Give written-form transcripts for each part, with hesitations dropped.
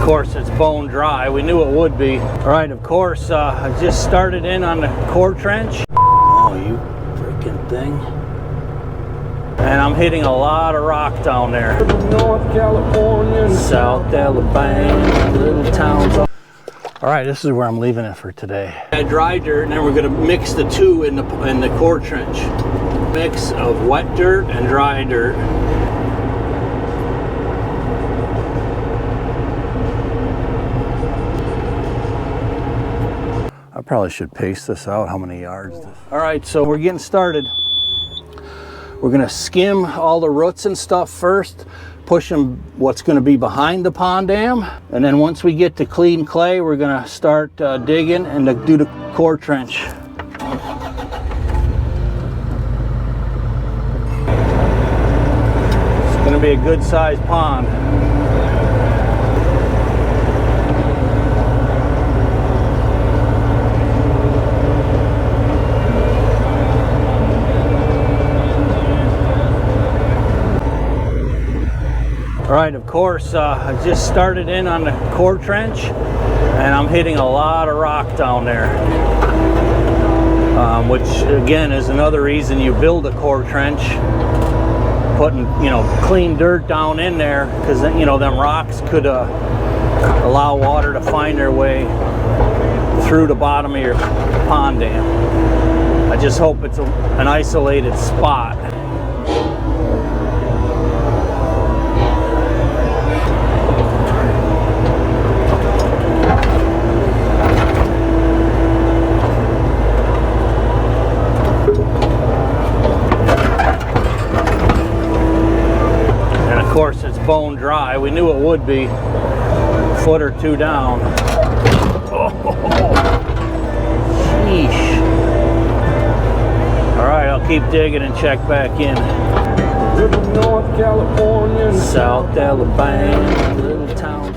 course, it's bone dry. We knew it would be. All right, of course, I just started in on the core trench. Oh, you freaking thing. And I'm hitting a lot of rock down there. North California, South Alabama, little towns. All right, this is where I'm leaving it for today. Dry dirt, and then we're gonna mix the two in the core trench. Mix of wet dirt and dry dirt. I probably should pace this out, how many yards. All right, so we're getting started. We're gonna skim all the roots and stuff first, pushing what's gonna be behind the pond dam. And then once we get to clean clay, we're gonna start digging and do the core trench. It's gonna be a good sized pond. All right, of course, I just started in on the core trench, and I'm hitting a lot of rock down there, which again is another reason you build a core trench, putting, you know, clean dirt down in there, because, you know, them rocks could allow water to find their way through the bottom of your pond dam. I just hope it's an isolated spot. Of course, it's bone dry. We knew it would be. A foot or two down. Oh, sheesh. All right, I'll keep digging and check back in. North California, South Alabama, little towns.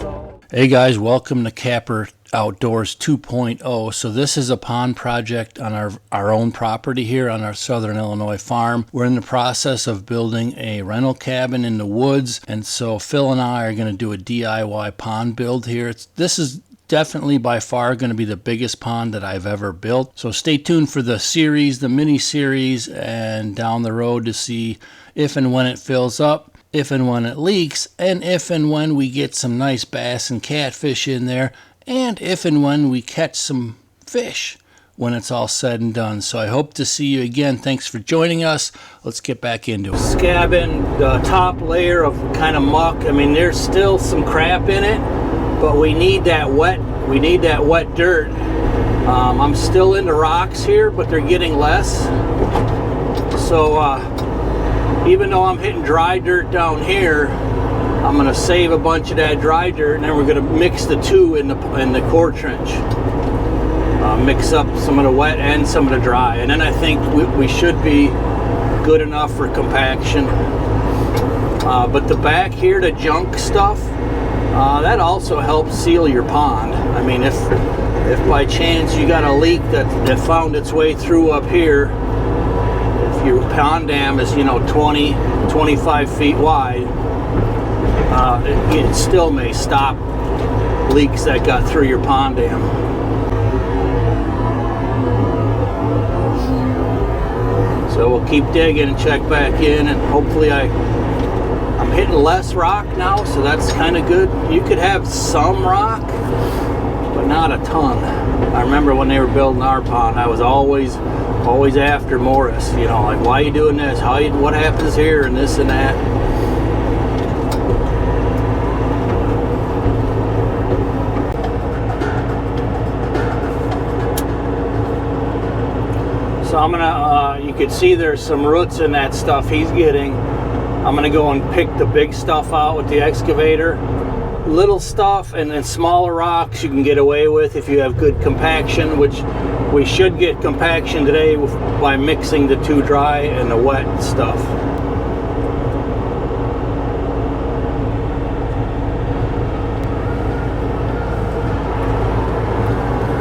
Hey guys, welcome to Kapper Outdoors 2.0. So this is a pond project on our own property here on our Southern Illinois farm. We're in the process of building a rental cabin in the woods, and so Phil and I are going to do a DIY pond build here. This is definitely by far going to be the biggest pond that I've ever built. So stay tuned for the series, the mini series, and down the road to see if and when it fills up, if and when it leaks, and if and when we get some nice bass and catfish in there, and if and when we catch some fish when it's all said and done. So I hope to see you again. Thanks for joining us. Let's get back into it. Scabbing the top layer of kind of muck. I mean, there's still some crap in it, but we need that wet dirt. I'm still into rocks here, but they're getting less. So even though I'm hitting dry dirt down here, I'm going to save a bunch of that dry dirt, and then we're going to mix the two in the core trench. Mix up some of the wet and some of the dry, and then I think we should be good enough for compaction. But the back here, the junk stuff, that also helps seal your pond. I mean, if by chance you got a leak that found its way through up here, if your pond dam is, you know, 20-25 feet wide, it still may stop leaks that got through your pond dam. So we'll keep digging and check back in, and hopefully I'm hitting less rock now, so that's kind of good. You could have some rock, but not a ton. I remember when they were building our pond, I was always after Morris, you know, like, why are you doing this? What happens here, and this and that. So I'm gonna, you could see there's some roots in that stuff he's getting. I'm gonna go and pick the big stuff out with the excavator. Little stuff and then smaller rocks you can get away with if you have good compaction, which we should get compaction today by mixing the two dry and the wet stuff.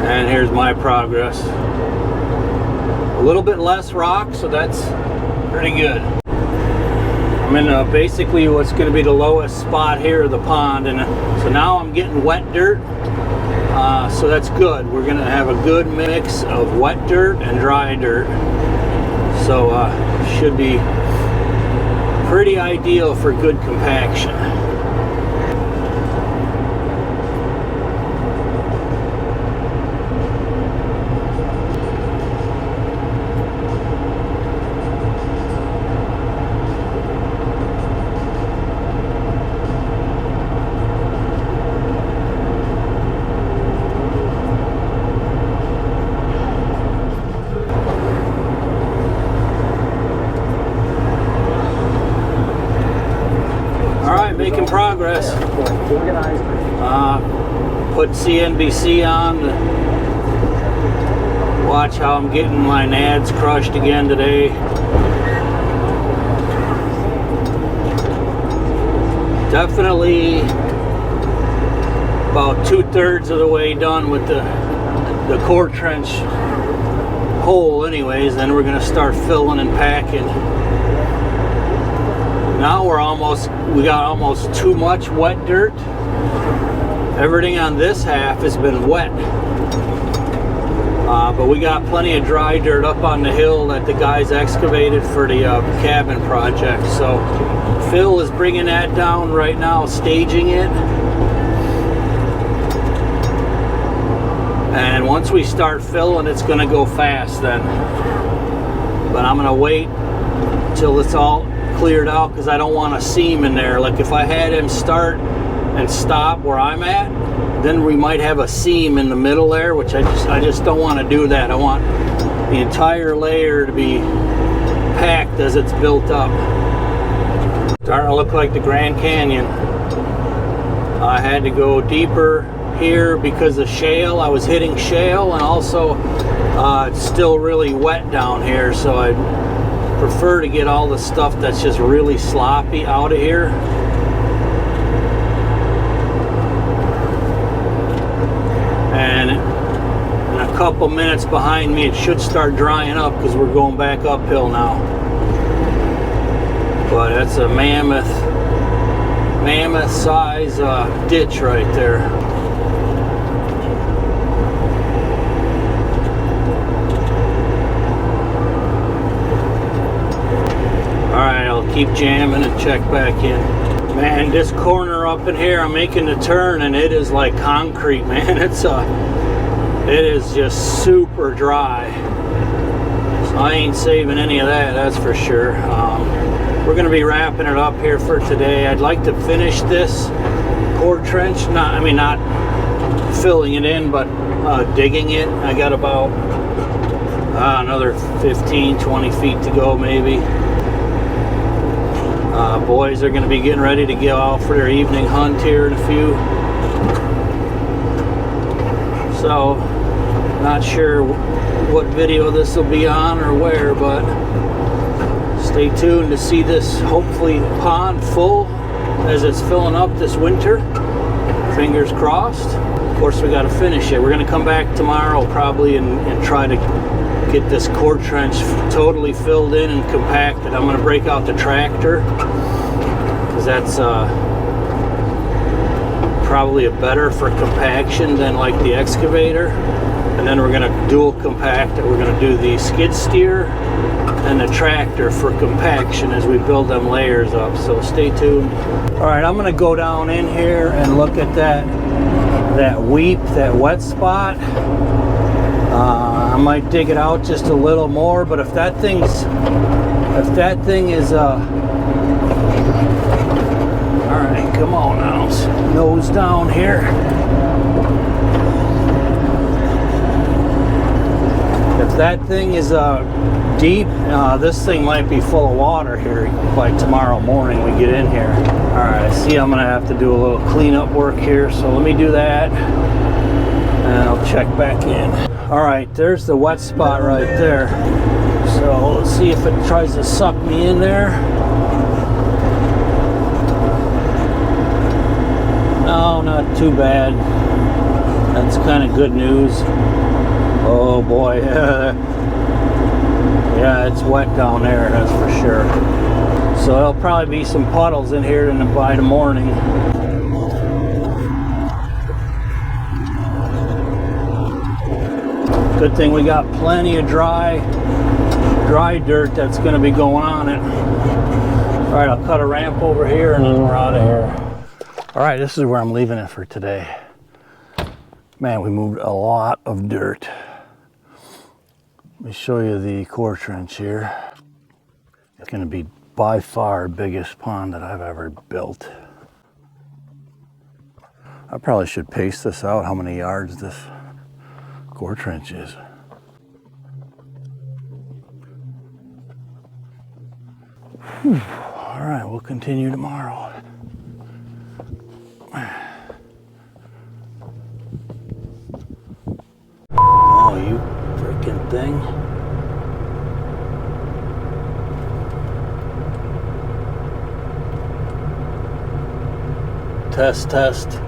And here's my progress. A little bit less rock, so that's pretty good. I'm in basically what's going to be the lowest spot here of the pond, and so now I'm getting wet dirt. So that's good. We're going to have a good mix of wet dirt and dry dirt. So should be pretty ideal for good compaction. Making progress. Put CNBC on to watch how I'm getting my nads crushed again today. Definitely about 2/3 of the way done with the core trench hole anyways. Then we're going to start filling and packing. Now we got almost too much wet dirt. Everything on this half has been wet. But we got plenty of dry dirt up on the hill that the guys excavated for the cabin project. So Phil is bringing that down right now, staging it. And once we start filling, it's going to go fast then. But I'm going to wait till it's all cleared out because I don't want a seam in there. Like if I had him start and stop where I'm at, then we might have a seam in the middle there, which I just don't want to do that. I want the entire layer to be packed as it's built up. Starting to look like the Grand Canyon. I had to go deeper here because of shale. I was hitting shale, and also it's still really wet down here, so I prefer to get all the stuff that's just really sloppy out of here. And in a couple minutes behind me, it should start drying up because we're going back uphill now. But that's a mammoth size ditch right there. Keep jamming and check back in. Man, this corner up in here, I'm making the turn and it is like concrete, man. It is just super dry. So I ain't saving any of that, that's for sure. We're gonna be wrapping it up here for today. I'd like to finish this core trench, not filling it in, but digging it. I got about another 15-20 feet to go maybe. Boys are going to be getting ready to go out for their evening hunt here in a few. So, not sure what video this will be on or where, but stay tuned to see this hopefully pond full as it's filling up this winter. Fingers crossed. Of course, we got to finish it. We're going to come back tomorrow probably and try to get this core trench totally filled in and compacted. I'm going to break out the tractor because that's probably a better for compaction than like the excavator. And then we're going to dual compact it. We're going to do the skid steer and the tractor for compaction as we build them layers up. So stay tuned. All right, I'm going to go down in here and look at that weep, that wet spot. I might dig it out just a little more, but if that thing is all right, come on now, nose down here. If that thing is deep, this thing might be full of water here by tomorrow morning we get in here. All right, see, I'm gonna have to do a little cleanup work here, so let me do that and I'll check back in. All right, there's the wet spot right there. So let's see if it tries to suck me in there. No, not too bad. That's kind of good news. Oh boy, yeah, it's wet down there, that's for sure. So there'll probably be some puddles in here by the morning. Good thing we got plenty of dry dirt that's going to be going on it. All right, I'll cut a ramp over here and then we're out of here. All right, this is where I'm leaving it for today. Man, we moved a lot of dirt. Let me show you the core trench here. It's going to be by far the biggest pond that I've ever built. I probably should pace this out, how many yards this core trench is. Whew. All right, we'll continue tomorrow. Oh, you freaking thing. Test, test.